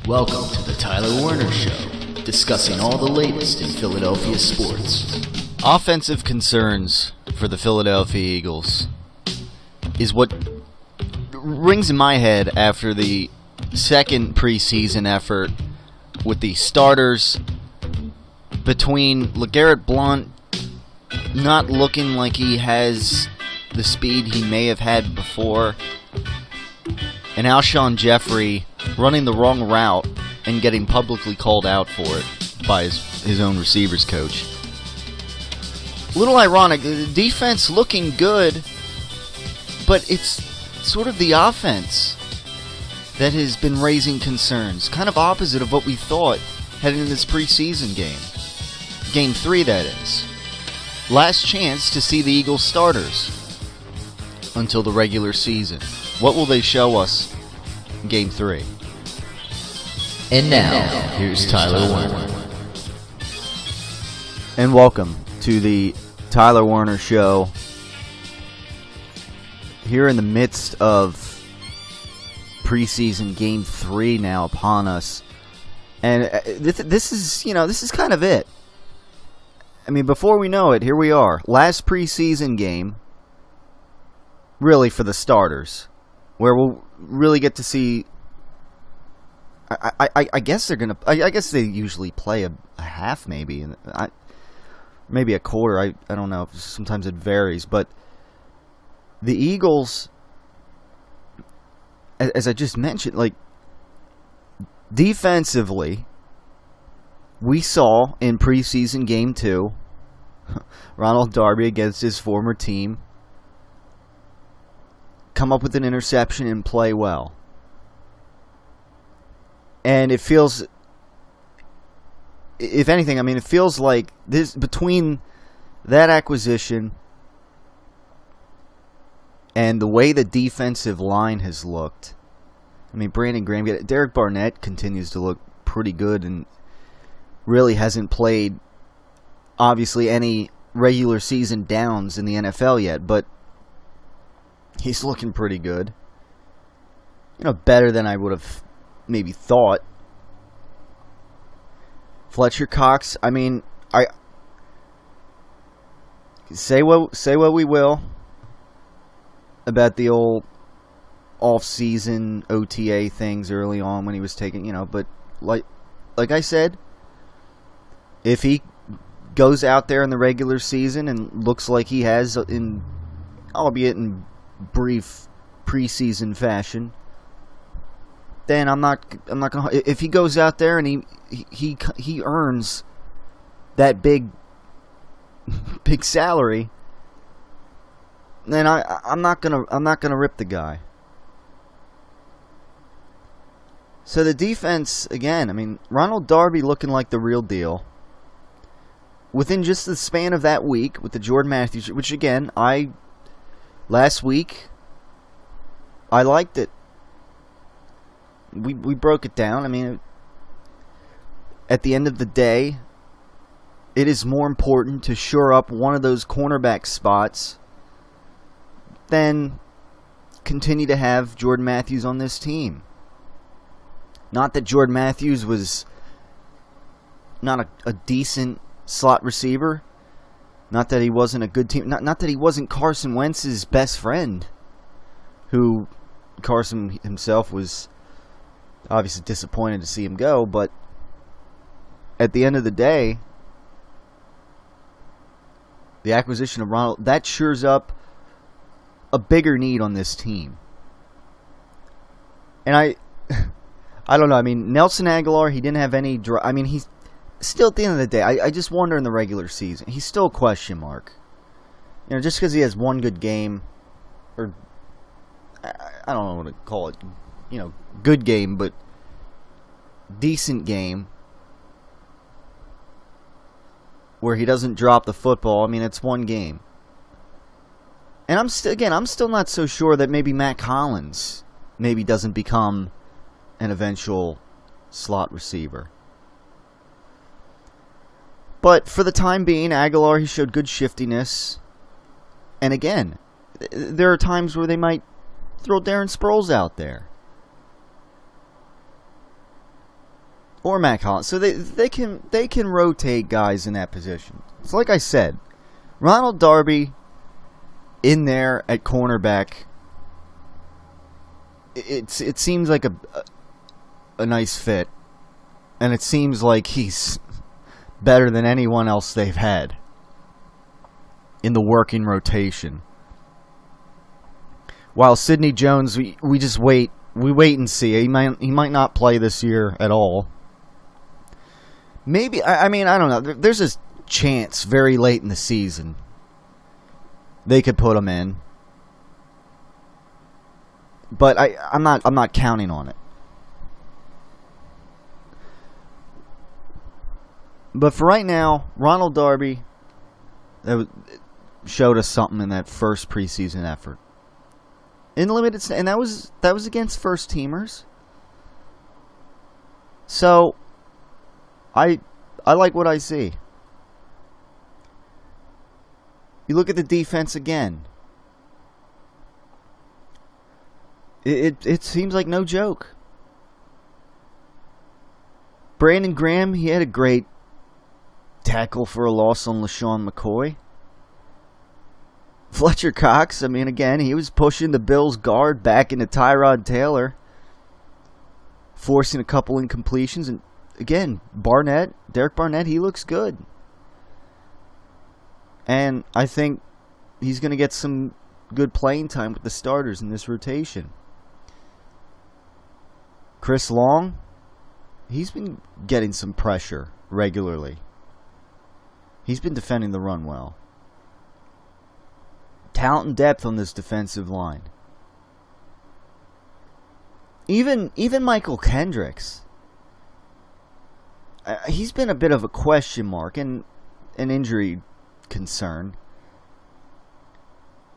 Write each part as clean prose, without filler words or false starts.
Welcome to the Tyler Werner Show, discussing all the latest in Philadelphia sports. Offensive concerns for the Philadelphia Eagles is what rings in my head after the second preseason effort with the starters between LeGarrette Blount not looking like he has the speed he may have had before, and Alshon Jeffrey running the wrong route and getting publicly called out for it by his own receivers coach. A little ironic, the defense looking good, but it's sort of the offense that has been raising concerns. Kind of opposite of what we thought heading into this preseason game. Game 3, that is. Last chance to see the Eagles starters until the regular season. What will they show us in Game 3? And now, here's Tyler Werner. And welcome to the Tyler Werner Show. Here in the midst of preseason Game 3 now upon us. And this is kind of it. I mean, before we know it, here we are. Last preseason game, really for the starters, where we'll really get to see. I guess they're gonna. I guess they usually play a half, maybe, maybe a quarter. I don't know. Sometimes it varies, but the Eagles, as I just mentioned, like defensively, we saw in preseason Game 2, Ronald Darby against his former team come up with an interception and play well. And it feels, if anything, I mean, it feels like this between that acquisition and the way the defensive line has looked. I mean, Brandon Graham, Derek Barnett continues to look pretty good and really hasn't played, obviously, any regular season downs in the NFL yet, but he's looking pretty good. You know, better than I would have maybe thought. Fletcher Cox, I mean, I say what we will about the old off-season OTA things early on when he was taking, but like I said, if he goes out there in the regular season and looks like he has in, albeit in brief preseason fashion, then I'm not gonna. If he goes out there and he earns that big salary, then I'm not gonna rip the guy. So the defense again. I mean, Ronald Darby looking like the real deal. Within just the span of that week with the Jordan Matthews, which again last week I liked it. We broke it down. I mean, at the end of the day, it is more important to shore up one of those cornerback spots than continue to have Jordan Matthews on this team. Not that Jordan Matthews was not a decent slot receiver. Not that he wasn't a good team. Not that he wasn't Carson Wentz's best friend, who Carson himself was obviously disappointed to see him go, but at the end of the day, the acquisition of Ronald, that shores up a bigger need on this team. And I don't know. I mean, Nelson Aguilar, he didn't have any. I mean, he's still, at the end of the day, I just wonder in the regular season, he's still a question mark. Just because he has one good game, or I don't know what to call it. Good game, but decent game where he doesn't drop the football. I mean, it's one game. And I'm still not so sure that maybe Matt Collins maybe doesn't become an eventual slot receiver. But for the time being, Aguilar, he showed good shiftiness. And again, there are times where they might throw Darren Sproles out there. or Mac Hollins. So they can rotate guys in that position. It's like I said, Ronald Darby in there at cornerback. It seems like a nice fit, and it seems like he's better than anyone else they've had in the working rotation. While Sidney Jones, we just wait. We wait and see. He might not play this year at all. Maybe, I mean, I don't know. There's a chance very late in the season they could put him in. But I'm not counting on it. But for right now, Ronald Darby showed us something in that first preseason effort. In limited, and that was against first teamers. So I like what I see. You look at the defense again. It seems like no joke. Brandon Graham, he had a great tackle for a loss on LaShawn McCoy. Fletcher Cox, I mean, again, he was pushing the Bills' guard back into Tyrod Taylor, forcing a couple incompletions. And again, Derek Barnett, he looks good. And I think he's going to get some good playing time with the starters in this rotation. Chris Long, he's been getting some pressure regularly. He's been defending the run well. Talent and depth on this defensive line. Even Michael Kendricks, he's been a bit of a question mark and an injury concern.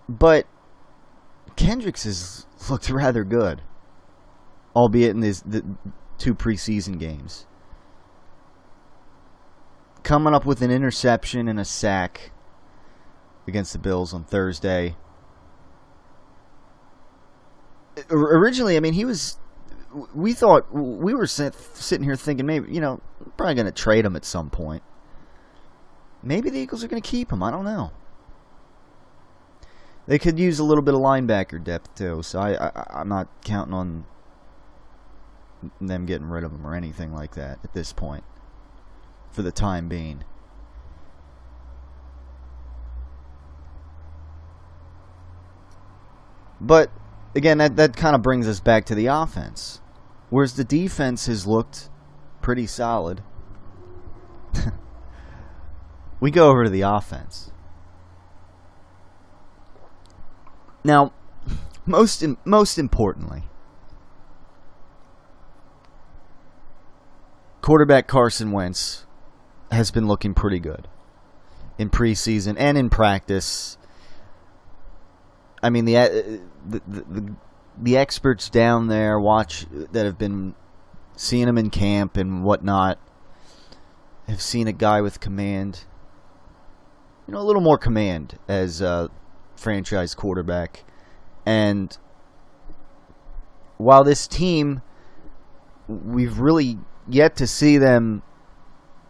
But Kendricks has looked rather good, albeit in the 2 preseason games. Coming up with an interception and a sack against the Bills on Thursday. Originally, I mean, we thought, we were sitting here thinking maybe, probably going to trade him at some point. Maybe the Eagles are going to keep him. I don't know. They could use a little bit of linebacker depth too, so I'm not counting on them getting rid of him or anything like that at this point, for the time being. But again, that kind of brings us back to the offense, whereas the defense has looked pretty solid. We go over to the offense. Now, most importantly, quarterback Carson Wentz has been looking pretty good in preseason and in practice. I mean, the experts down there that have been seeing him in camp and whatnot have seen a guy with command, a little more command as a franchise quarterback. And while this team, we've really yet to see them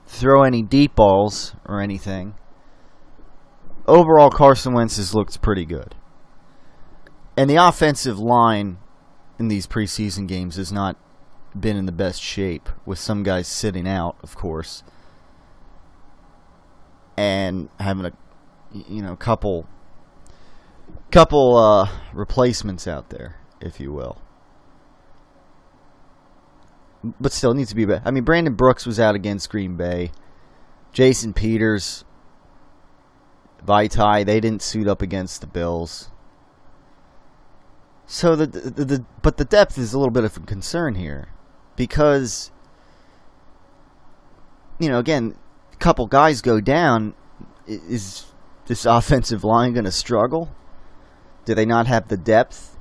throw any deep balls or anything, overall Carson Wentz has looked pretty good. And the offensive line in these preseason games has not been in the best shape, with some guys sitting out, of course, and having a couple replacements out there, if you will. But still, it needs to be better. I mean, Brandon Brooks was out against Green Bay. Jason Peters, Vaitai, they didn't suit up against the Bills. So but the depth is a little bit of a concern here, because again, a couple guys go down. Is this offensive line going to struggle? Do they not have the depth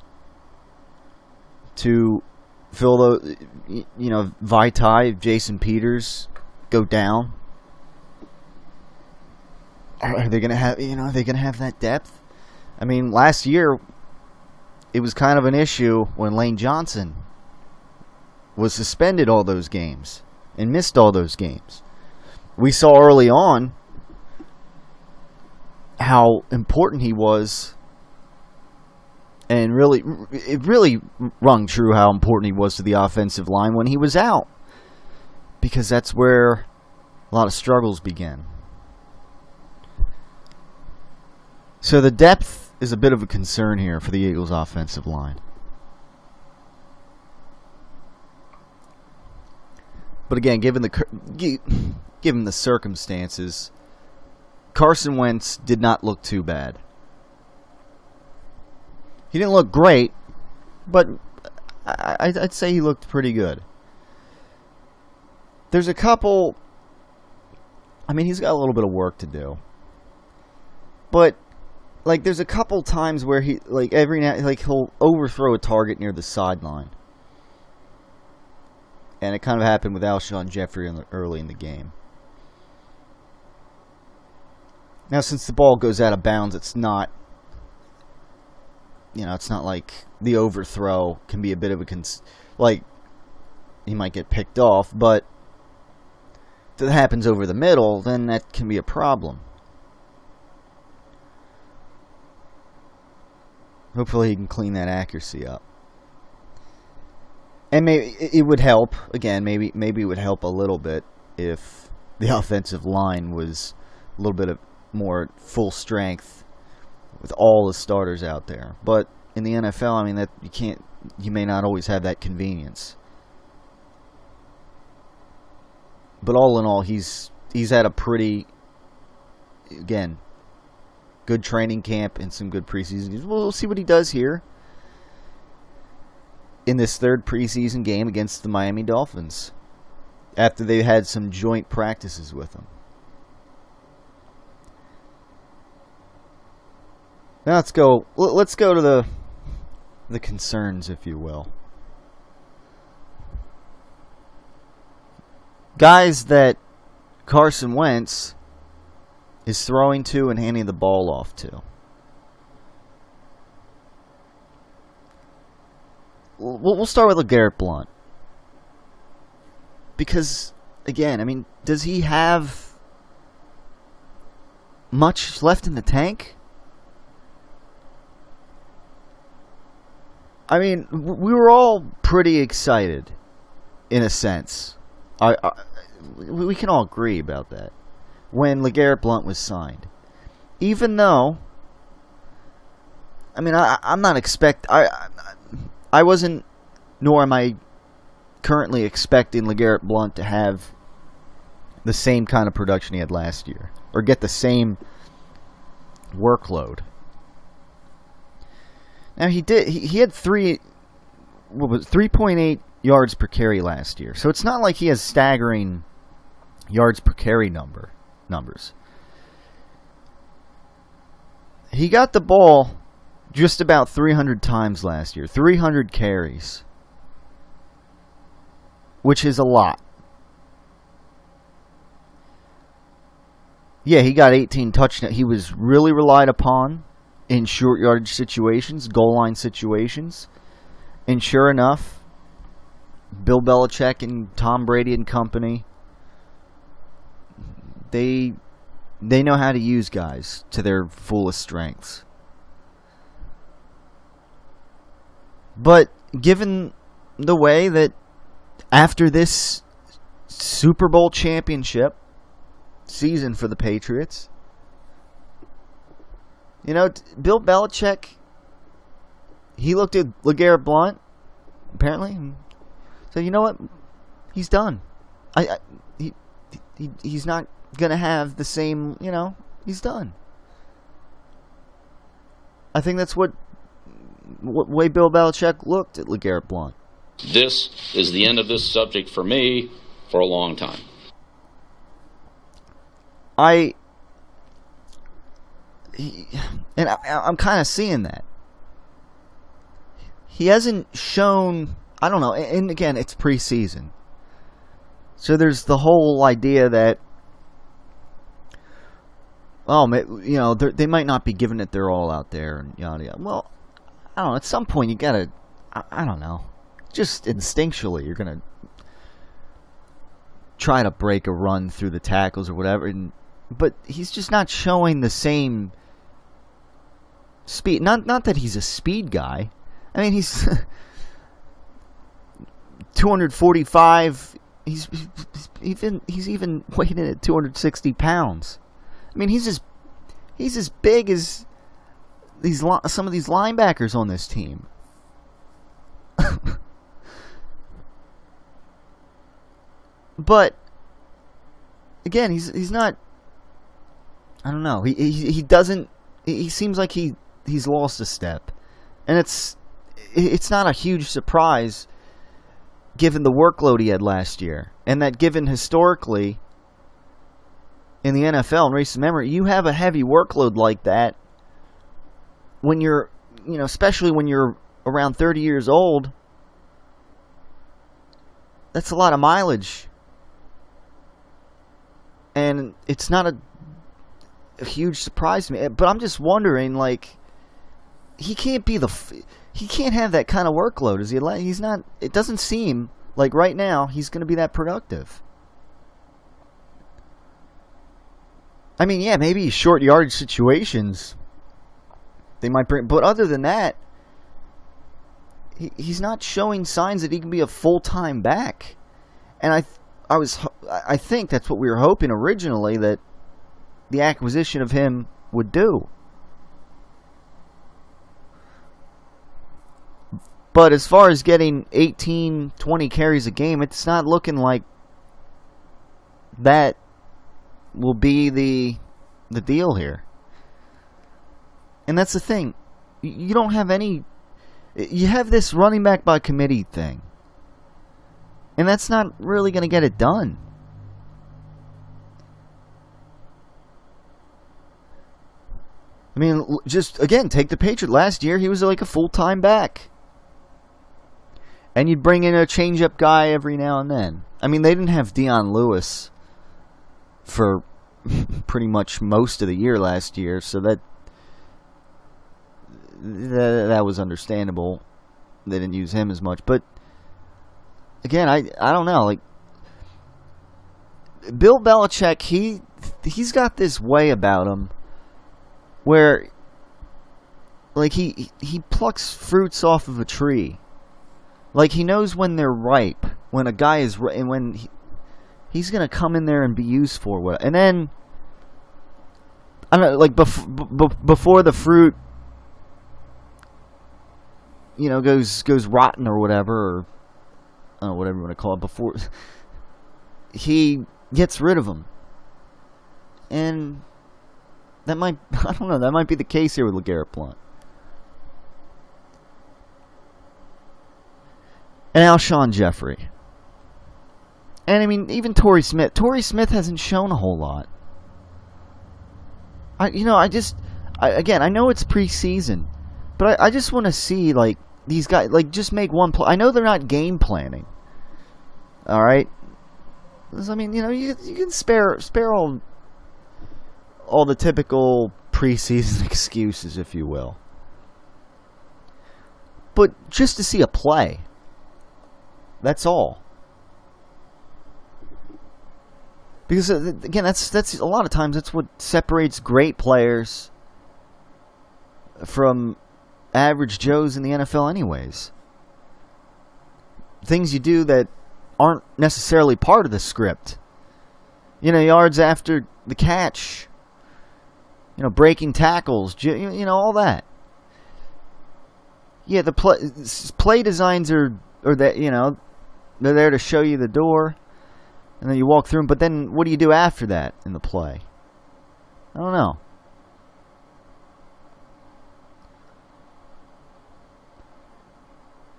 to fill those? Vaitai, Jason Peters go down. Are they going to have? Are they going to have that depth? I mean, last year, it was kind of an issue when Lane Johnson was suspended all those games and missed all those games. We saw early on how important he was, and it really rung true how important he was to the offensive line when he was out, because that's where a lot of struggles began. So the depth is a bit of a concern here for the Eagles' offensive line. But again, given the circumstances, Carson Wentz did not look too bad. He didn't look great, but I'd say he looked pretty good. There's a couple... I mean, he's got a little bit of work to do. But, like, there's a couple times where he, like, he'll overthrow a target near the sideline. And it kind of happened with Alshon Jeffrey early in the game. Now, since the ball goes out of bounds, it's not, it's not like the overthrow can be a bit of like, he might get picked off, but if it happens over the middle, then that can be a problem. Hopefully he can clean that accuracy up. And maybe it would help, again, maybe it would help a little bit if the offensive line was a little bit of more full strength with all the starters out there. But in the NFL, I mean, that you may not always have that convenience. But all in all, he's had a pretty, again, good training camp and some good preseason. We'll see what he does here in this third preseason game against the Miami Dolphins after they had some joint practices with him. Now let's go to the concerns, if you will. Guys that Carson Wentz is throwing to and handing the ball off to. We'll start with LeGarrette Blount. Because, again, I mean, does he have much left in the tank? I mean, we were all pretty excited, in a sense. We can all agree about that. When LeGarrette Blount was signed. Even though, I mean, I'm not I wasn't, nor am I currently expecting LeGarrette Blount to have the same kind of production he had last year, or get the same workload. Now he did. He had 3.8 yards per carry last year, so it's not like he has staggering yards per carry numbers. He got the ball just about 300 times last year. 300 carries. Which is a lot. Yeah, he got 18 touchdowns. He was really relied upon in short yardage situations, goal line situations. And sure enough, Bill Belichick and Tom Brady and company, they know how to use guys to their fullest strengths. But given the way that after this Super Bowl championship season for the Patriots, Bill Belichick, he looked at LeGarrette Blount, apparently, and said, you know what? He's done. He's not going to have the same, he's done. I think that's what way Bill Belichick looked at LeGarrette Blount. This is the end of this subject for me for a long time. I'm kind of seeing that. He hasn't shown, I don't know, and again, it's preseason. So there's the whole idea that, they might not be giving it their all out there, and yada yada. Well, I don't know, at some point you gotta, I don't know, just instinctually you're gonna try to break a run through the tackles or whatever, but he's just not showing the same speed. Not that he's a speed guy. I mean, he's 245. He's even weighing in at 260 pounds. I mean, he's as big as some of these linebackers on this team. But again, he's not. I don't know. He doesn't. He seems like he's lost a step, and it's not a huge surprise given the workload he had last year, and that given historically in the NFL in recent memory, you have a heavy workload like that when you're, especially when you're around 30 years old. That's a lot of mileage. And it's not a huge surprise to me. But I'm just wondering, he can't have that kind of workload. He's not. It doesn't seem like right now he's going to be that productive. I mean, yeah, maybe short yardage situations they might bring, but other than that, he's not showing signs that he can be a full-time back. And I think that's what we were hoping originally that the acquisition of him would do. But as far as getting 18, 20 carries a game, it's not looking like that will be the deal here. And that's the thing. You don't have any... You have this running back by committee thing. And that's not really going to get it done. I mean, just, again, take the Patriot. Last year, he was like a full-time back. And you'd bring in a change-up guy every now and then. I mean, they didn't have Dion Lewis for pretty much most of the year last year, so that was understandable. They didn't use him as much. But, again, I don't know. Like, Bill Belichick, he's got this way about him where, like, he plucks fruits off of a tree. Like, he knows when they're ripe, when a guy is, and when he's going to come in there and be used for what. And then, I don't know, like, before the fruit, goes rotten or whatever, or, I don't know, whatever you want to call it, before he gets rid of them. And that might be the case here with LeGarrette Blount. And Alshon Jeffrey. And, I mean, even Torrey Smith. Torrey Smith hasn't shown a whole lot. I know it's preseason, but I just want to see, like, these guys, like, just make one play. I know they're not game planning. All right? I mean, you can spare all the typical preseason excuses, if you will. But just to see a play. That's all. Because, again, that's a lot of times that's what separates great players from average Joes in the NFL anyways. Things you do that aren't necessarily part of the script. Yards after the catch. Breaking tackles. All that. Yeah, the play designs are that, they're there to show you the door, and then you walk through them. But then what do you do after that in the play? I don't know.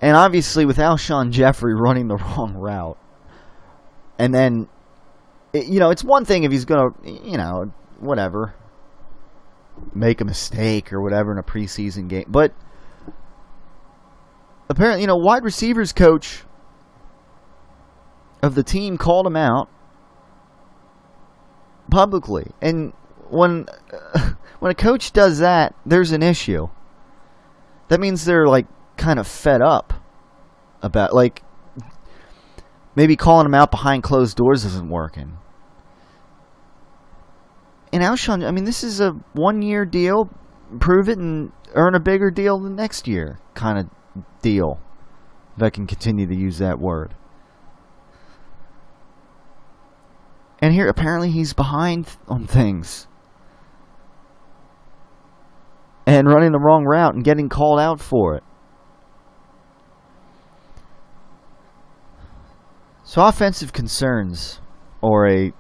And obviously with Alshon Jeffrey running the wrong route, and then, it's one thing if he's going to, whatever, make a mistake or whatever in a preseason game. But apparently, wide receivers coach of the team called him out publicly. And when a coach does that, there's an issue. That means they're, like, kind of fed up about, like, maybe calling him out behind closed doors isn't working. And Alshon, I mean, this is a 1-year deal. Prove it and earn a bigger deal the next year kind of deal. If I can continue to use that word. And here, apparently, he's behind on things. And running the wrong route and getting called out for it. So offensive concerns are a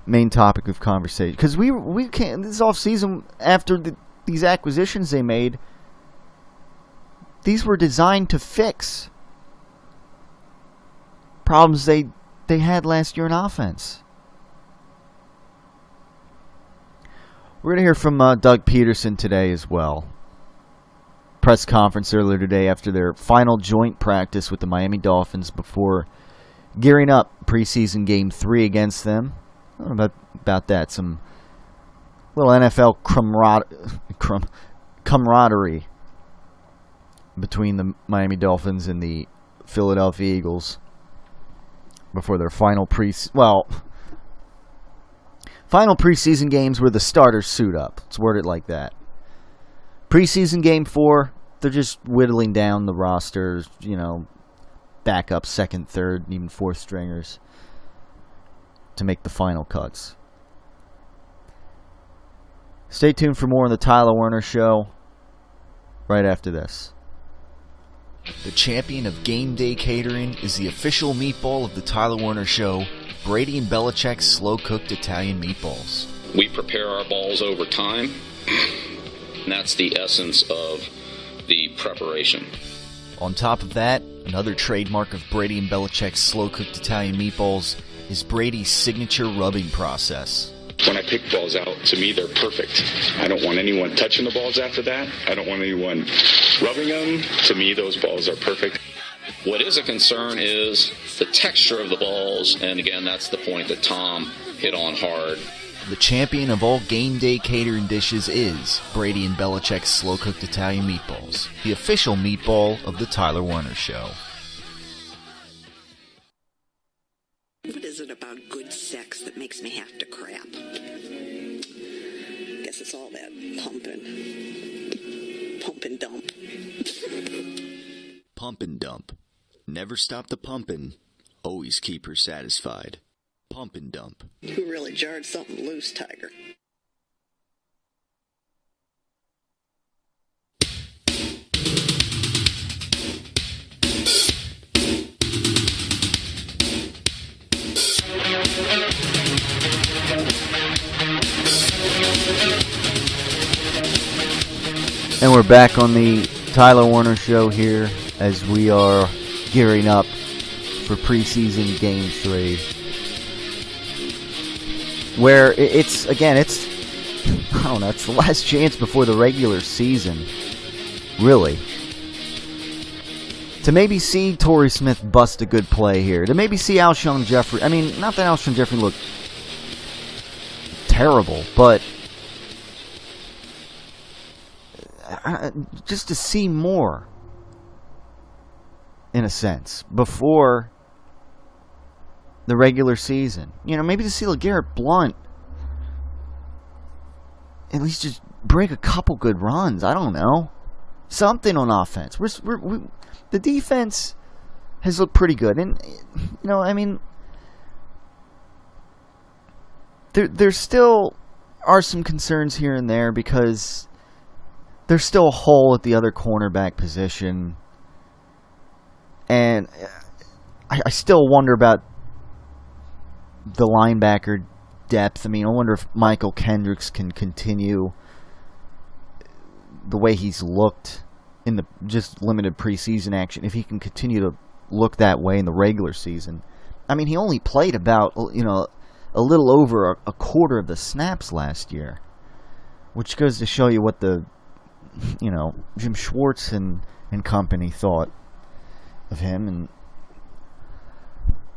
main topic of conversation. Because we can't, this offseason, after these acquisitions they made, these were designed to fix problems they had last year in offense. We're going to hear from Doug Peterson today as well. Press conference earlier today after their final joint practice with the Miami Dolphins before gearing up preseason game 3 against them. I don't know about that. Some little NFL camaraderie between the Miami Dolphins and the Philadelphia Eagles before their final preseason games where the starters suit up. Let's word it like that. Preseason game 4, they're just whittling down the rosters, backup, second, third, and even fourth stringers to make the final cuts. Stay tuned for more on the Tyler Werner Show right after this. The champion of game day catering is the official meatball of the Tyler Werner Show, Brady and Belichick's slow-cooked Italian meatballs. We prepare our balls over time, and that's the essence of the preparation. On top of that, another trademark of Brady and Belichick's slow-cooked Italian meatballs is Brady's signature rubbing process. When I pick balls out, to me, they're perfect. I don't want anyone touching the balls after that. I don't want anyone rubbing them. To me, those balls are perfect. What is a concern is the texture of the balls, and again, that's the point that Tom hit on hard. The champion of all game day catering dishes is Brady and Belichick's slow-cooked Italian meatballs, the official meatball of the Tyler Werner Show. What is it about good sex that makes me have to crap? Guess it's all that pumping. Pump and dump. Pump and dump. Never stop the pumping. Always keep her satisfied. Pump and dump. You really jarred something loose, Tiger. And we're back on the Tyler Werner Show here as we are gearing up for preseason game 3. Where it's I don't know, it's the last chance before the regular season, really, to maybe see Torrey Smith bust a good play here, to maybe see Alshon Jeffrey. I mean, not that Alshon Jeffrey looked terrible, but just to see more, in a sense, before the regular season. Maybe to see LeGarrette Blount at least just break a couple good runs. I don't know. Something on offense. The defense has looked pretty good. And, there still are some concerns here and there because there's still a hole at the other cornerback position. And I still wonder about the linebacker depth. I wonder if Michael Kendricks can continue the way he's looked in the just limited preseason action, if he can continue to look that way in the regular season. He only played about, a little over a quarter of the snaps last year, which goes to show you what the, Jim Schwartz and company thought of him.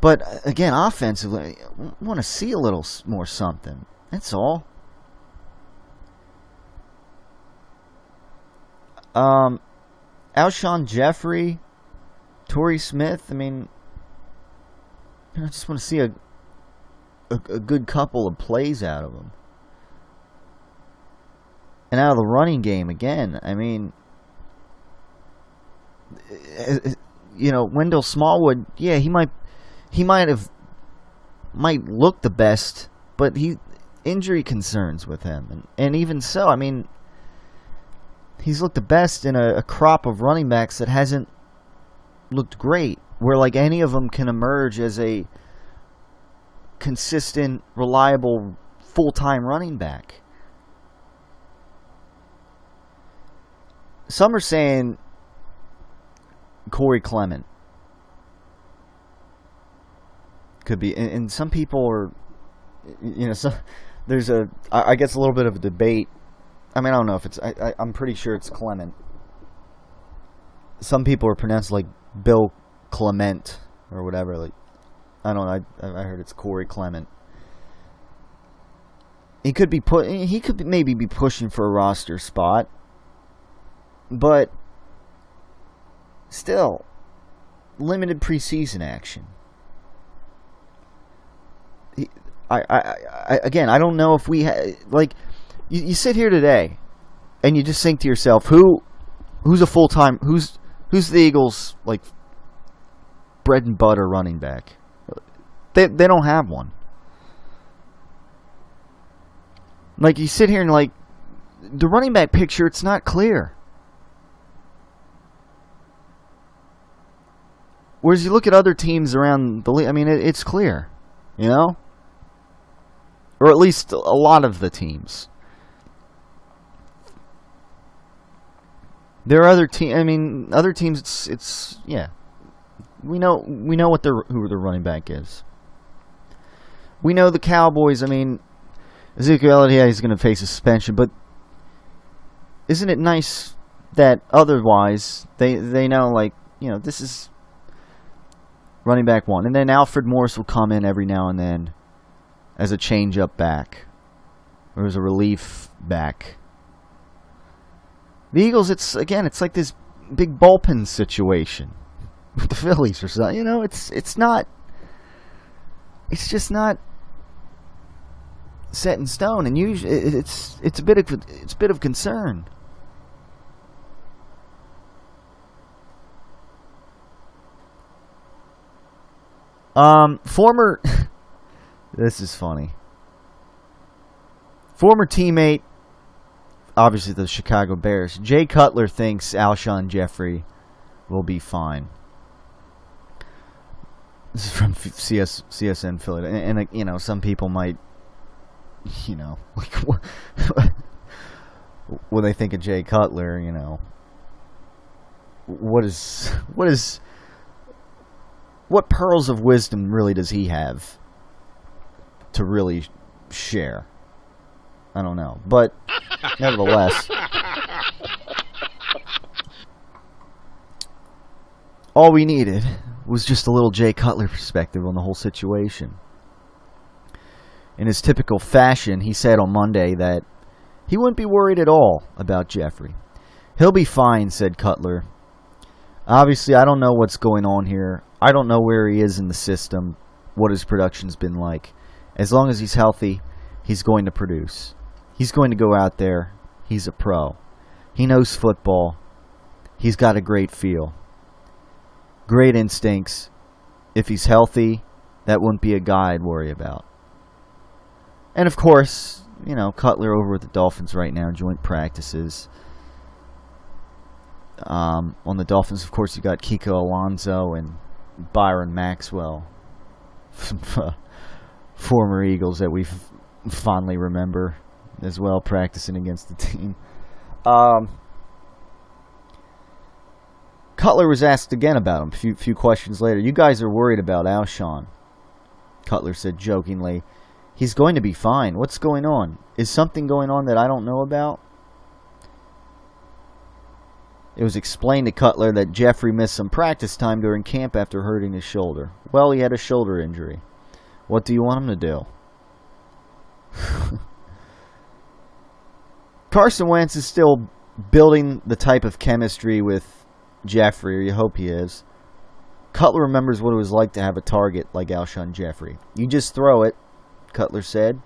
But again, offensively, I want to see a little more something. That's all. Alshon Jeffrey, Torrey Smith. I just want to see a good couple of plays out of him. And out of the running game again, I mean, Wendell Smallwood, yeah, he might look the best, but injury concerns with him, and even so, I mean, he's looked the best in a crop of running backs that hasn't looked great, where like any of them can emerge as a consistent, reliable, full-time running back. Some are saying Corey Clement could be, and some people are, there's I guess a little bit of a debate. I mean, I don't know if it's, I'm pretty sure it's Clement. Some people are pronounced like Bill Clement or whatever. Like, I don't know. I heard it's Corey Clement. He could maybe be pushing for a roster spot, but still, limited preseason action. Again, I don't know if we you sit here today, and you just think to yourself, who's a full-time, who's the Eagles like bread and butter running back? They don't have one. Like, you sit here and like the running back picture, it's not clear. Whereas you look at other teams around the league, I mean, it's clear, or at least a lot of the teams. There are other teams. It's yeah. We know who the running back is. We know the Cowboys. I mean, Ezekiel Elliott, yeah, he's going to face a suspension, but isn't it nice that otherwise they know, like, this is running back one, and then Alfred Morris will come in every now and then as a change-up back or as a relief back. The Eagles, it's like this big bullpen situation with the Phillies or something. It's just not set in stone, and usually it's a bit of concern. This is funny. Former teammate, obviously the Chicago Bears, Jay Cutler thinks Alshon Jeffrey will be fine. This is from CSN Philly, and some people might, like, when they think of Jay Cutler, what pearls of wisdom really does he have to really share? I don't know. But nevertheless, all we needed was just a little Jay Cutler perspective on the whole situation. In his typical fashion, he said on Monday that he wouldn't be worried at all about Jeffrey. He'll be fine, said Cutler. Obviously, I don't know what's going on here. I don't know where he is in the system, what his production's been like. As long as he's healthy, he's going to produce. He's going to go out there. He's a pro. He knows football. He's got a great feel. Great instincts. If he's healthy, that wouldn't be a guy I'd worry about. And of course, Cutler over with the Dolphins right now, joint practices. On the Dolphins, of course, you got Kiko Alonso and Byron Maxwell, former Eagles that we fondly remember as well, practicing against the team. Cutler was asked again about him a few questions later. You guys are worried about Alshon, Cutler said jokingly. He's going to be fine. What's going on? Is something going on that I don't know about? It was explained to Cutler that Jeffrey missed some practice time during camp after hurting his shoulder. Well, he had a shoulder injury. What do you want him to do? Carson Wentz is still building the type of chemistry with Jeffrey, or you hope he is. Cutler remembers what it was like to have a target like Alshon Jeffrey. You just throw it, Cutler said.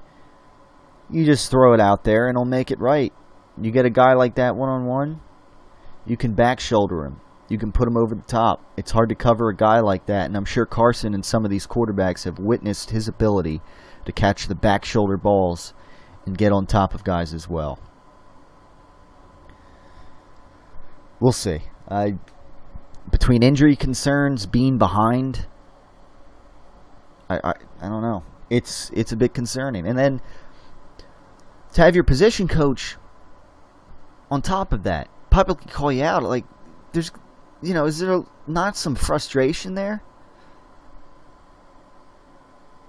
You just throw it out there and it'll make it right. You get a guy like that one-on-one, you can back shoulder him. You can put him over the top. It's hard to cover a guy like that, and I'm sure Carson and some of these quarterbacks have witnessed his ability to catch the back shoulder balls and get on top of guys as well. We'll see. Between injury concerns, being behind, I don't know. It's a bit concerning. And then to have your position coach on top of that publicly call you out, like, there's, is there not some frustration there?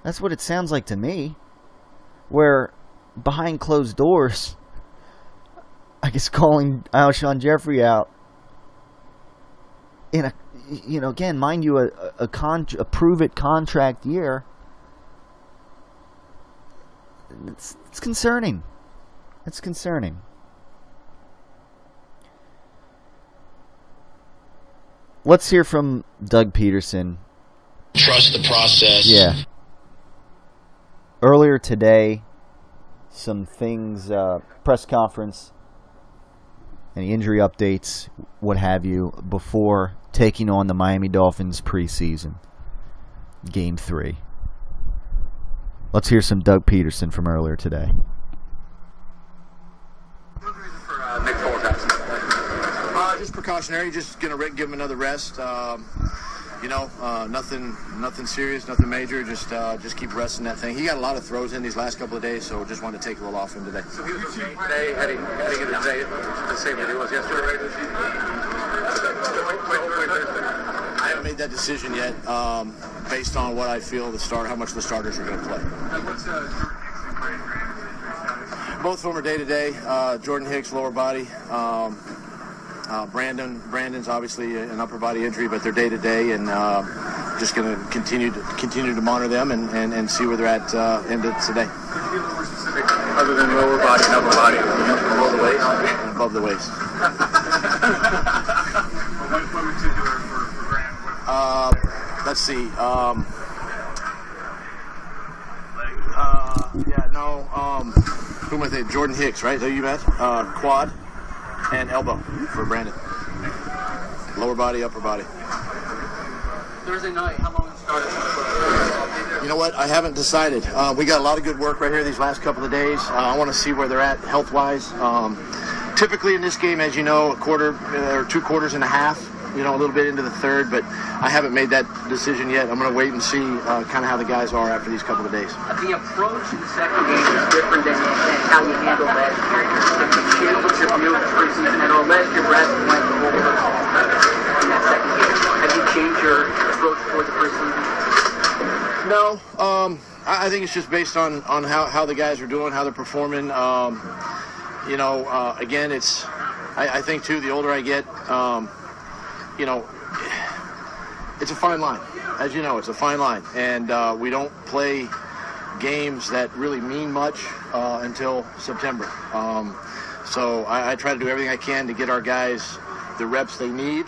That's what it sounds like to me. Where behind closed doors, I guess calling Alshon Jeffrey out in a, again, mind you, a prove-it contract year. It's concerning. It's concerning. Let's hear from Doug Peterson. Trust the process. Yeah. Earlier today, some things, press conference, any injury updates, what have you, before taking on the Miami Dolphins preseason, Game 3. Let's hear some Doug Peterson from earlier today. What's the reason for Nick Foles absence? Just precautionary. Just going to give him another rest. Nothing serious, nothing major. Just keep resting that thing. He got a lot of throws in these last couple of days, so just wanted to take a little off him today. So he was okay today, heading into today, the same as he was yesterday. I haven't made that decision yet, based on what I feel how much the starters are going to play. What's Jordan Hicks and Brandon? Both of them are day-to-day. Jordan Hicks, lower body. Brandon's obviously an upper body injury, but they're day-to-day, and just going to continue to monitor them and see where they're at end of today. Can you be a little more specific, other than lower body and upper body, below the waist? Above the waist. What in particular for Brandon? Let's see. Who am I thinking? Jordan Hicks, right? Is that you, Matt? Quad and elbow for Brandon. Lower body, upper body. Thursday night, how long it started? You know what? I haven't decided. We got a lot of good work right here these last couple of days. I want to see where they're at health-wise. Typically in this game, as you know, a quarter or 2 quarters and a half, a little bit into the third, but I haven't made that decision yet. I'm going to wait and see kind of how the guys are after these couple of days. The approach in the second game is different than how you handled last year. What's your view of the preseason? And last year, Brad went over in that second game. Have you changed your approach toward the preseason? No. I think it's just based on how the guys are doing, how they're performing. Again, I think, too, the older I get, it's a fine line. As you know, it's a fine line. And we don't play games that really mean much until September. So I try to do everything I can to get our guys the reps they need.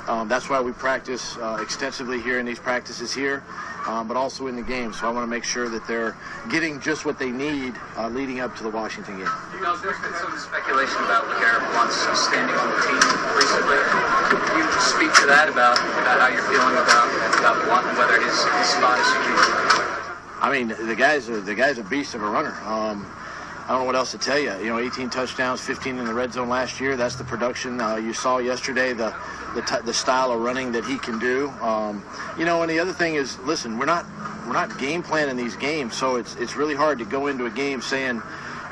That's why we practice extensively here in these practices here, but also in the game. So I want to make sure that they're getting just what they need leading up to the Washington game. There's been some speculation about LeGarrette Blount's standing on the team recently. Can you just speak to that about how you're feeling about Blount and whether his spot is secure? I mean, the guy's a beast of a runner. I don't know what else to tell you. 18 touchdowns, 15 in the red zone last year. That's the production you saw yesterday. The style of running that he can do. And the other thing is, listen, we're not game planning these games, so it's really hard to go into a game saying,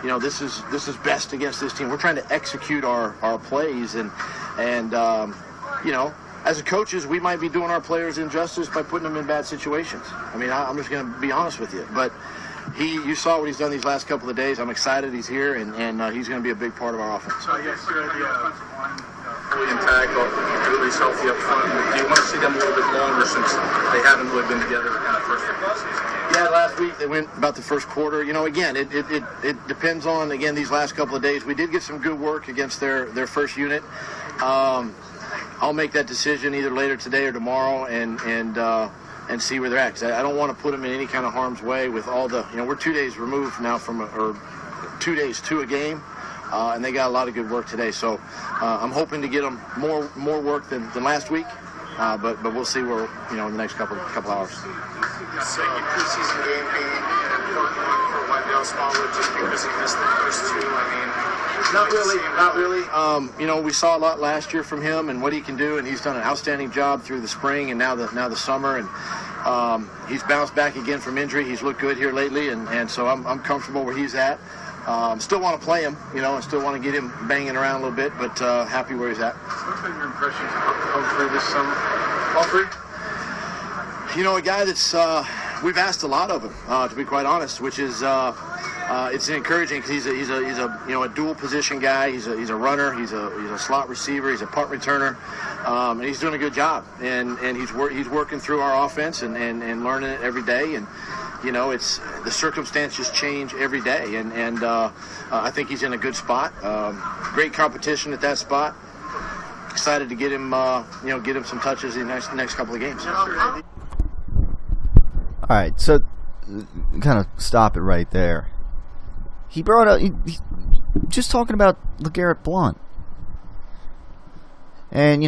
this is best against this team. We're trying to execute our plays, and as coaches, we might be doing our players injustice by putting them in bad situations. I mean, I'm just going to be honest with you, but. You saw what he's done these last couple of days. I'm excited he's here, and he's going to be a big part of our offense. So yesterday, the offensive line fully intact, at least healthy up front. Do you want to see them a little bit longer since they haven't really been together in the first week of the season? Yeah, last week they went about the first quarter. Again, it depends on, these last couple of days. We did get some good work against their first unit. I'll make that decision either later today or tomorrow, and see where they're at. Because I don't want to put them in any kind of harm's way with all the, we're 2 days removed now or 2 days to a game, and they got a lot of good work today. So I'm hoping to get them more work than last week, but we'll see where, in the next couple hours. Second preseason game being an important one for Wendell Smallwood just because he missed the first two. Not really. We saw a lot last year from him and what he can do, and he's done an outstanding job through the spring and now the summer, and he's bounced back again from injury. He's looked good here lately, and so I'm comfortable where he's at. Still want to play him, and still want to get him banging around a little bit, but happy where he's at. What's been your impressions of Humphrey this summer? Humphrey? A guy that's we've asked a lot of him, to be quite honest, which is it's encouraging because he's a dual position guy. He's a runner. He's a slot receiver. He's a punt returner, and he's doing a good job. And he's working through our offense and learning it every day. And it's the circumstances change every day. And I think he's in a good spot. Great competition at that spot. Excited to get him get him some touches in the next couple of games. All right, so kind of stop it right there. He brought up, just talking about LeGarrette Blount. And,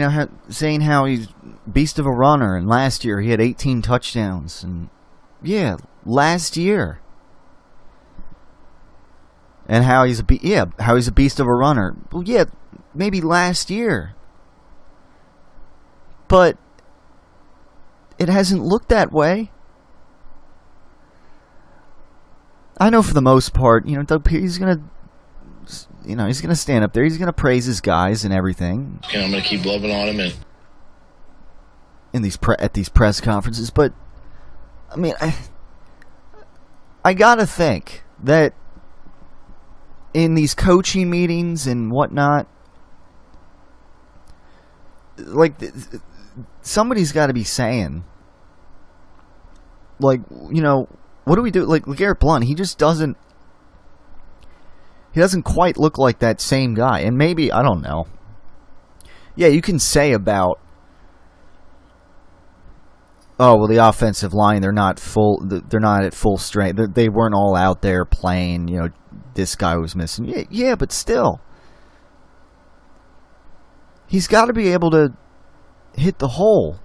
saying how he's beast of a runner, and last year he had 18 touchdowns. And, yeah, last year. And how he's a beast of a runner. Well, yeah, maybe last year. But it hasn't looked that way. I know for the most part, Doug Peterson, he's gonna stand up there. He's gonna praise his guys and everything. And I'm gonna keep loving on him at these press conferences. But I gotta think that in these coaching meetings and whatnot, like somebody's got to be saying, like, what do we do? Like, LeGarrette Blount, he doesn't quite look like that same guy. And maybe, I don't know. Yeah, you can say about, the offensive line, they're not at full strength. They weren't all out there playing, this guy was missing. Yeah, but still. He's got to be able to hit the hole.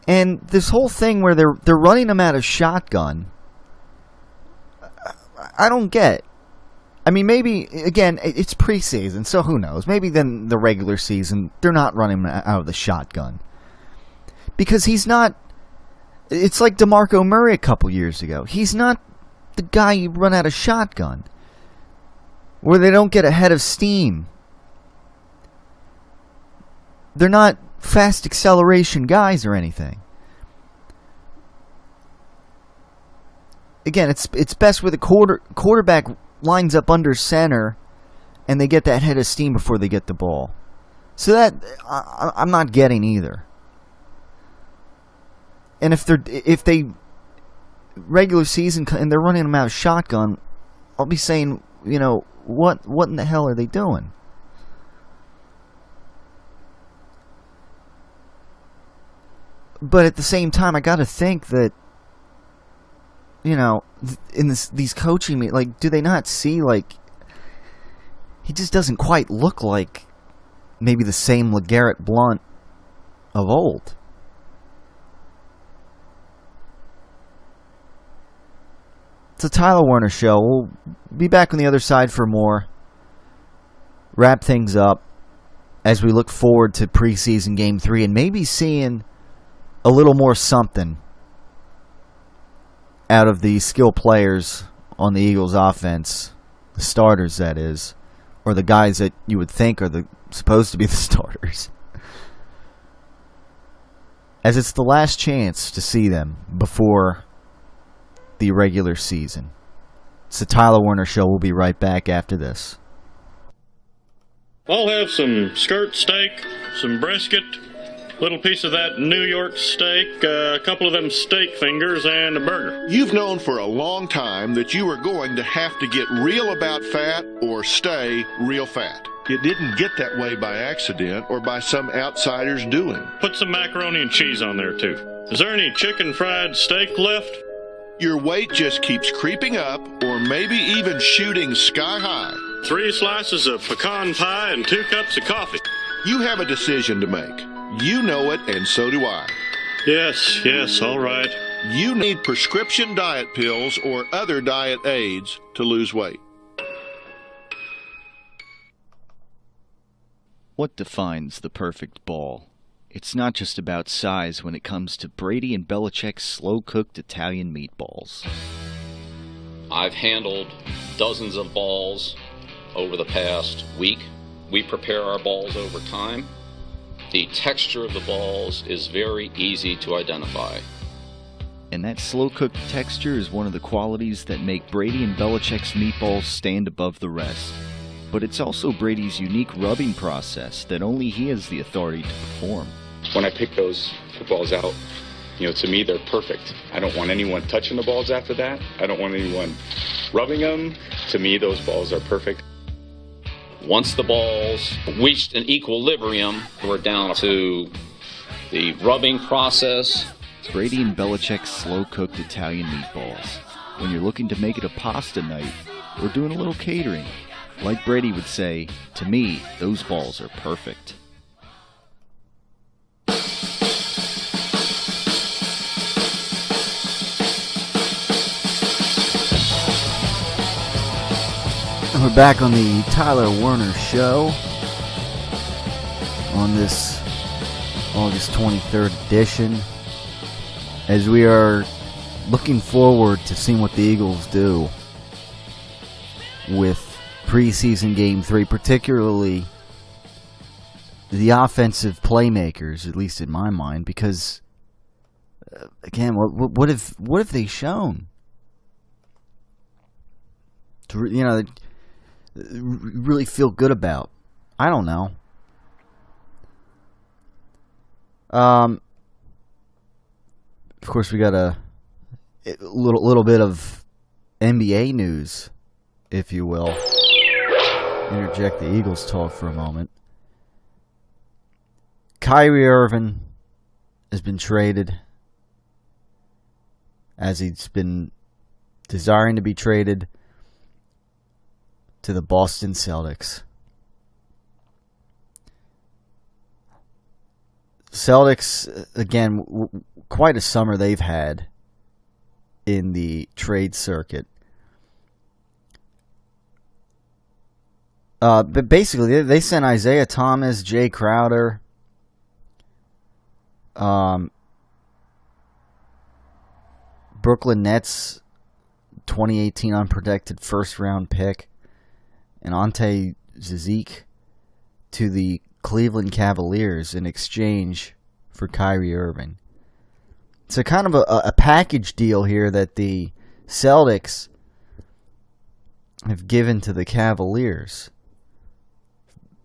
And this whole thing where they're running him out of shotgun, I don't get. Maybe, again, it's preseason, so who knows? Maybe then the regular season, they're not running him out of the shotgun. Because he's not... It's like DeMarco Murray a couple years ago. He's not the guy you run out of shotgun. Where they don't get ahead of steam. They're not fast acceleration guys or anything. Again, it's best where the quarterback lines up under center and they get that head of steam before they get the ball. So that I'm not getting either. And if they regular season and they're running them out of shotgun, I'll be saying, what in the hell are they doing? But at the same time, I got to think that, in these coaching meetings, like, do they not see, like, he just doesn't quite look like maybe the same LeGarrette Blount of old. It's a Tyler Werner show. We'll be back on the other side for more. Wrap things up as we look forward to preseason Game 3 and maybe seeing a little more something out of the skill players on the Eagles offense, the starters that is, or the guys that you would think are supposed to be the starters. As it's the last chance to see them before the regular season. It's the Tyler Werner Show. We'll be right back after this. I'll have some skirt steak, some brisket, Little piece of that New York steak, a couple of them steak fingers, and a burger. You've known for a long time that you were going to have to get real about fat or stay real fat. It didn't get that way by accident or by some outsider's doing. Put some macaroni and cheese on there, too. Is there any chicken fried steak left? Your weight just keeps creeping up or maybe even shooting sky high. 3 slices of pecan pie and 2 cups of coffee. You have a decision to make. You know it, and so do I. Yes, all right. You need prescription diet pills or other diet aids to lose weight. What defines the perfect ball? It's not just about size when it comes to Brady and Belichick's slow-cooked Italian meatballs. I've handled dozens of balls over the past week. We prepare our balls over time. The texture of the balls is very easy to identify. And that slow-cooked texture is one of the qualities that make Brady and Belichick's meatballs stand above the rest. But it's also Brady's unique rubbing process that only he has the authority to perform. When I pick those balls out, to me they're perfect. I don't want anyone touching the balls after that. I don't want anyone rubbing them. To me, those balls are perfect. Once the balls reached an equilibrium, we're down to the rubbing process. Brady and Belichick's slow-cooked Italian meatballs. When you're looking to make it a pasta night or doing a little catering, like Brady would say, to me, those balls are perfect. We're back on the Tyler Werner Show on this August 23rd edition, as we are looking forward to seeing what the Eagles do with preseason Game 3, particularly the offensive playmakers, at least in my mind, because, again, what have they shown? To, really feel good about? I don't know. Of course, we got a little bit of NBA news, if you will. Interject the Eagles talk for a moment. Kyrie Irving has been traded, as he's been desiring to be traded, to the Boston Celtics. Celtics, again, quite a summer they've had in the trade circuit. But basically, they sent Isaiah Thomas, Jay Crowder, Brooklyn Nets 2018 unprotected first-round pick, and Ante Zizic to the Cleveland Cavaliers in exchange for Kyrie Irving. It's a kind of a package deal here that the Celtics have given to the Cavaliers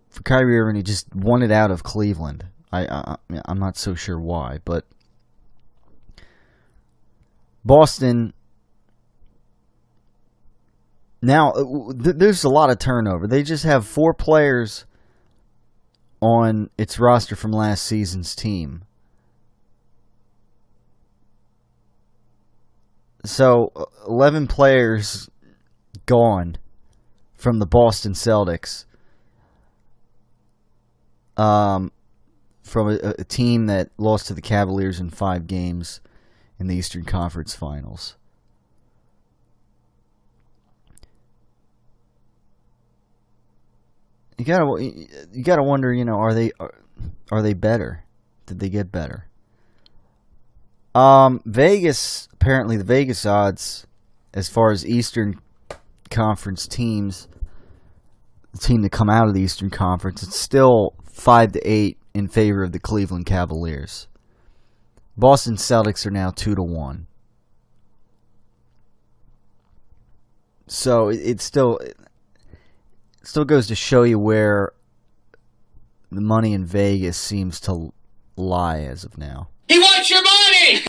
for Kyrie Irving. He just wanted out of Cleveland. I'm not so sure why, but Boston. Now, there's a lot of turnover. They just have 4 players on its roster from last season's team. So, 11 players gone from the Boston Celtics. From a team that lost to the Cavaliers in 5 games in the Eastern Conference Finals. You gotta wonder, are they better? Did they get better? Vegas, apparently the Vegas odds, as far as Eastern Conference teams, the team to come out of the Eastern Conference, it's still 5-8 in favor of the Cleveland Cavaliers. Boston Celtics are now 2-1. So it still goes to show you where the money in Vegas seems to lie as of now. He wants your money!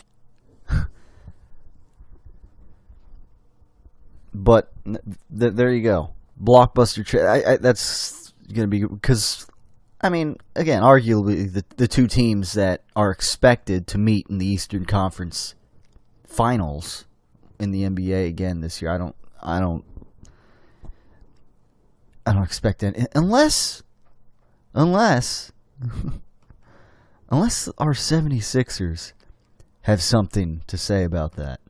But there you go. Blockbuster trade. That's going to be... Because, I mean, again, arguably the two teams that are expected to meet in the Eastern Conference Finals in the NBA again this year. I don't expect that. Unless our 76ers have something to say about that.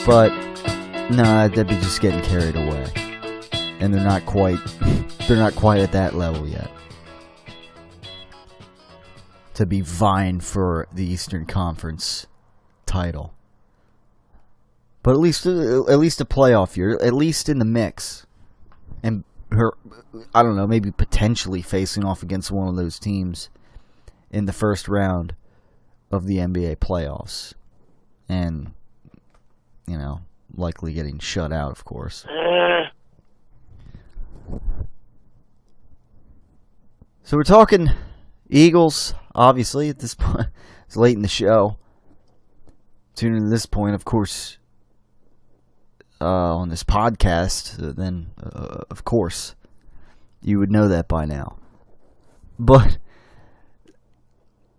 But nah, they'd be just getting carried away. And they're not quite at that level yet. To be vying for the Eastern Conference title. But at least a playoff year, at least in the mix. And I don't know, maybe potentially facing off against one of those teams in the first round of the NBA playoffs. And, you know, likely getting shut out, of course. So we're talking Eagles, obviously, at this point. It's late in the show. Tuning to this point, of course, on this podcast, then, of course, you would know that by now. But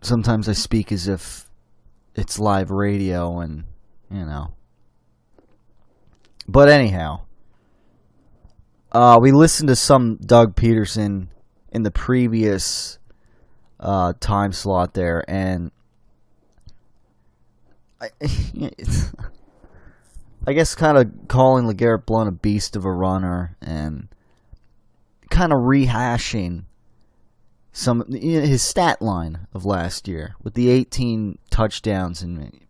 sometimes I speak as if it's live radio and, you know. But anyhow, we listened to some Doug Peterson in the previous time slot there, and I guess kind of calling LeGarrette Blount a beast of a runner and kind of rehashing some his stat line of last year with the 18 touchdowns and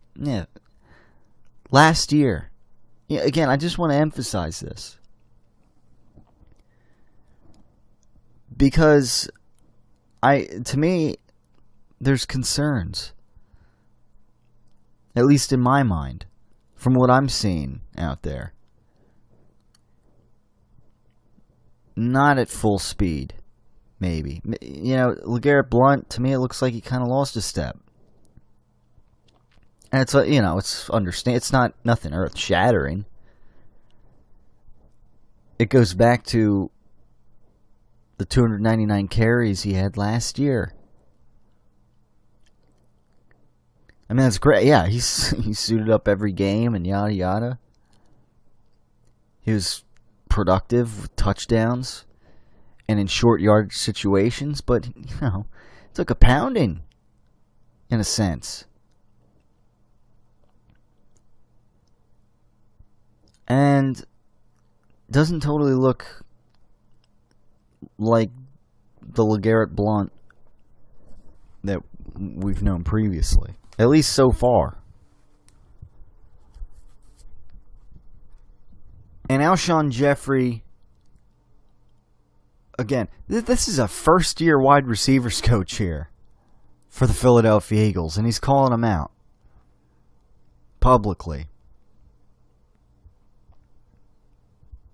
last year. Yeah, again, I just want to emphasize this because to me, there's concerns, at least in my mind, from what I'm seeing out there. Not at full speed, maybe. You know, LeGarrette Blount, to me, it looks like he kind of lost a step. And it's, you know, it's not nothing earth-shattering. It goes back to the 299 carries he had last year. I mean, that's great. Yeah, he suited up every game and yada yada. He was productive with touchdowns and in short yardage situations, but, you know, took a pounding in a sense. And doesn't totally look like the LeGarrette Blount that we've known previously. At least so far. And Alshon Jeffrey, again, this is a first-year wide receivers coach here for the Philadelphia Eagles, and he's calling them out publicly.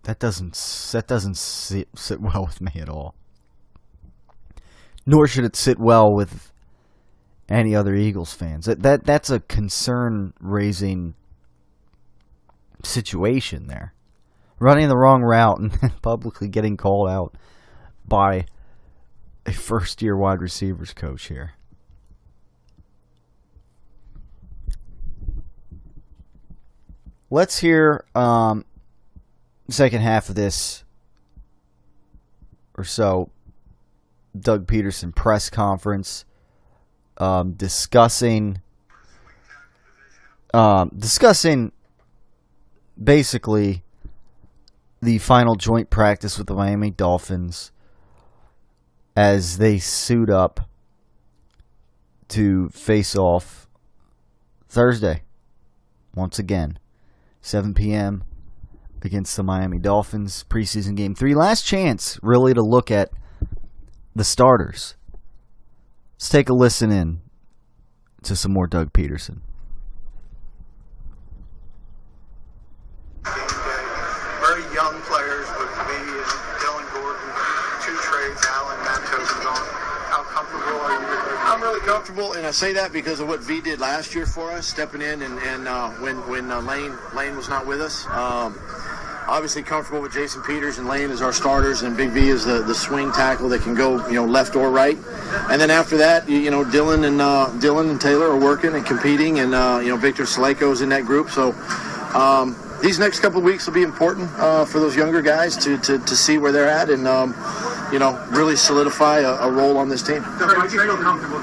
That doesn't sit well with me at all. Nor should it sit well with any other Eagles fans. That's a concern-raising situation there. Running the wrong route and publicly getting called out by a first-year wide receivers coach here. Let's hear second half of this or so Doug Peterson press conference discussing basically the final joint practice with the Miami Dolphins as they suit up to face off Thursday once again, 7 p.m. against the Miami Dolphins, preseason game 3. Last chance, really, to look at the starters. Let's take a listen in to some more Doug Peterson. Very young players with me and Dylan Gordon, 2 trades, Allen, Matt Tobin's on really comfortable, and I say that because of what V did last year for us, stepping in and when Lane was not with us. Obviously comfortable with Jason Peters and Lane as our starters, and Big V is the swing tackle that can go left or right. And then after that, Dylan and Taylor are working and competing, and Victor Saleko is in that group. So these next couple of weeks will be important for those younger guys to see where they're at and really solidify a role on this team. Why do you feel comfortable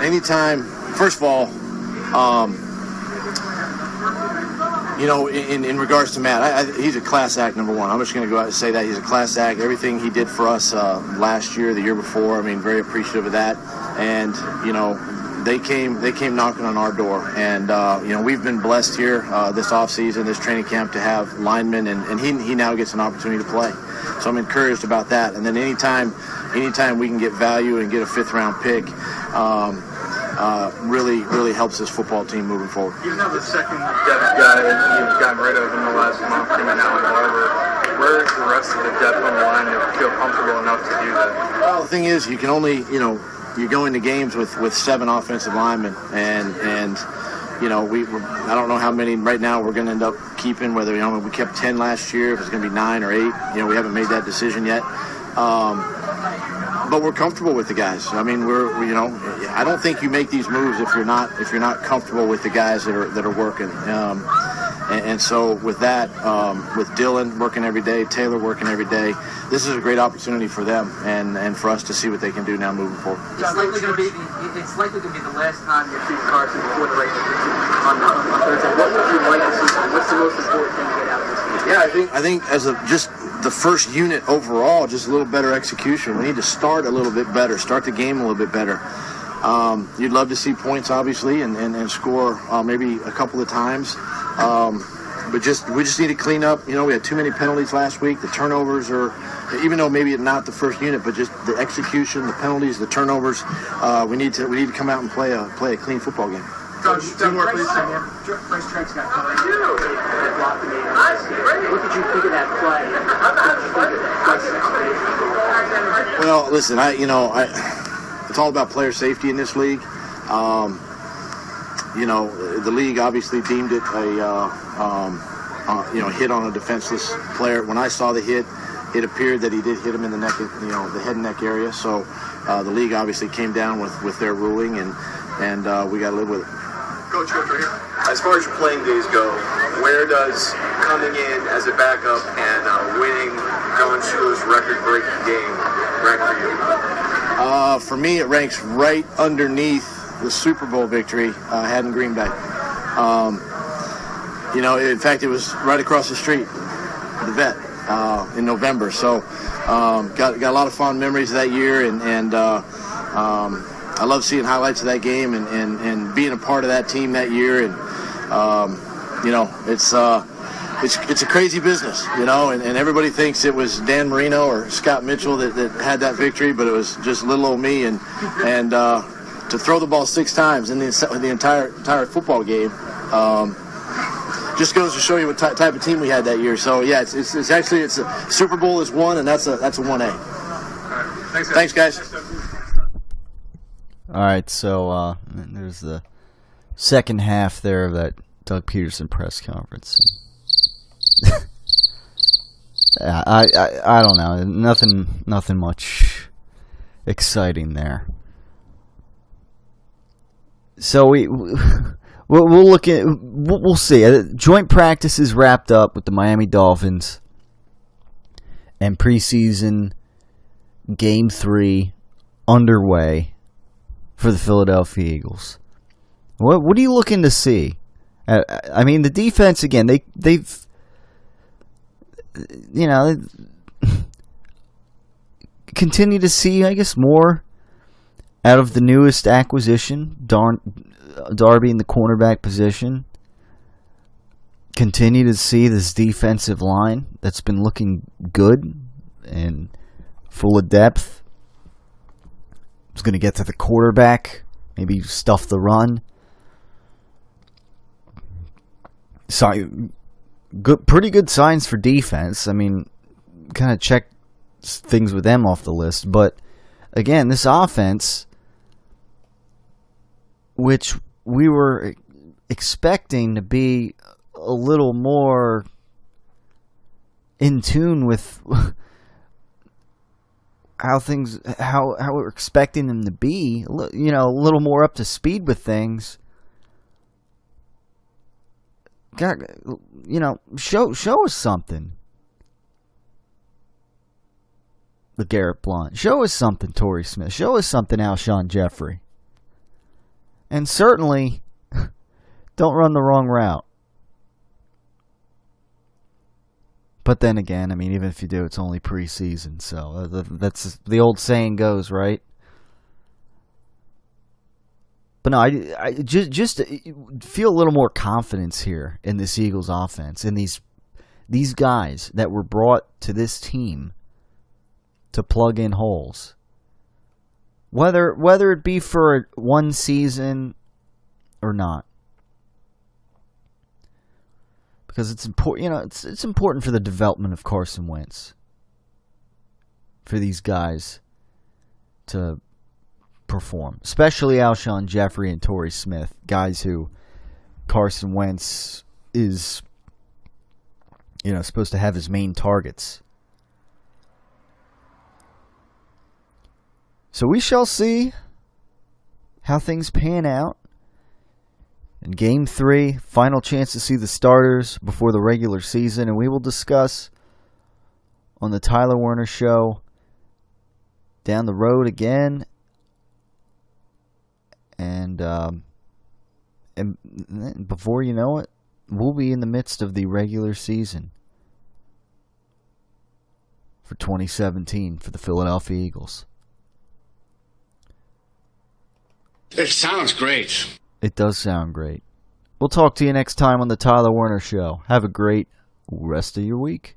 Anytime, first of all, in regards to Matt, he's a class act, number one. I'm just going to go out and say that. He's a class act. Everything he did for us last year, the year before, very appreciative of that. And, they came knocking on our door. And, we've been blessed here this offseason, this training camp, to have linemen, and he now gets an opportunity to play. So I'm encouraged about that. And then anytime we can get value and get a fifth-round pick, really helps this football team moving forward. You know the second depth guy that you've gotten rid of in the last month, him and Alan Barber. Where is the rest of the depth on the line that feel comfortable enough to do that? Well, the thing is, you can only, you go into games with 7 offensive linemen, and I don't know how many right now we're going to end up keeping, whether, we kept 10 last year, if it's going to be 9 or 8, we haven't made that decision yet. But we're comfortable with the guys. I don't think you make these moves if you're not comfortable with the guys that are working. And so with that, with Dylan working every day, Taylor working every day, this is a great opportunity for them and for us to see what they can do now moving forward. It's likely going to be the last time you see Carson before the Raiders on Thursday. What would you like to see? What's the most important thing to get out of this game? Yeah, I think as just the first unit overall, just a little better execution. We need to start a little bit better, start the game a little bit better. You'd love to see points, obviously, and score maybe a couple of times. But we just need to clean up. We had too many penalties last week. The turnovers are, even though maybe it's not the first unit, but just the execution, the penalties, the turnovers. We need to come out and play a clean football game. Coach, two more, please. Bryce Trent's got caught. What did you think of that play? Well, listen, it's all about player safety in this league. The league obviously deemed it a hit on a defenseless player. When I saw the hit, it appeared that he did hit him in the neck, the head and neck area. So the league obviously came down with their ruling, and we got to live with it. Coach, right here. As far as your playing days go, where does coming in as a backup and winning John Schuler's record-breaking game rank for you? For me, it ranks right underneath the Super Bowl victory I had in Green Bay. In fact, it was right across the street, the vet, in November. So got a lot of fond memories of that year, and I love seeing highlights of that game and being a part of that team that year. And it's a crazy business, and everybody thinks it was Dan Marino or Scott Mitchell that had that victory, but it was just little old me. And to throw the ball 6 times in the entire football game just goes to show you what type of team we had that year. So yeah, it's a Super Bowl is one, and that's a 1A. Right. Thanks, guys. All right, so there's the second half there of that Doug Peterson press conference. I don't know, nothing much exciting there. So we'll look at, we'll see. Joint practice is wrapped up with the Miami Dolphins, and preseason Game 3 underway for the Philadelphia Eagles. What are you looking to see? The defense, again, they've continue to see, I guess, more out of the newest acquisition, Darby in the cornerback position. Continue to see this defensive line that's been looking good and full of depth. Is going to get to the quarterback, maybe stuff the run. So, pretty good signs for defense. Kind of check things with them off the list, but again, this offense, which we were expecting to be a little more in tune with how we're expecting them to be, you know, a little more up to speed with things. God, you know, show us something. LeGarrette Blount. Show us something, Torrey Smith. Show us something, Alshon Jeffrey. And certainly, don't run the wrong route. But then again, I mean, even if you do, it's only preseason. So that's the old saying goes, right? But no, I just feel a little more confidence here in this Eagles offense, in these guys that were brought to this team to plug in holes. Whether it be for one season or not. Because it's important, you know, it's important for the development of Carson Wentz. For these guys to perform. Especially Alshon Jeffrey and Torrey Smith. Guys who Carson Wentz is, you know, supposed to have as main targets. So we shall see how things pan out. In Game 3, final chance to see the starters before the regular season. And we will discuss on the Tyler Werner Show down the road again. And before you know it, we'll be in the midst of the regular season for 2017 for the Philadelphia Eagles. It sounds great. It does sound great. We'll talk to you next time on the Tyler Werner Show. Have a great rest of your week.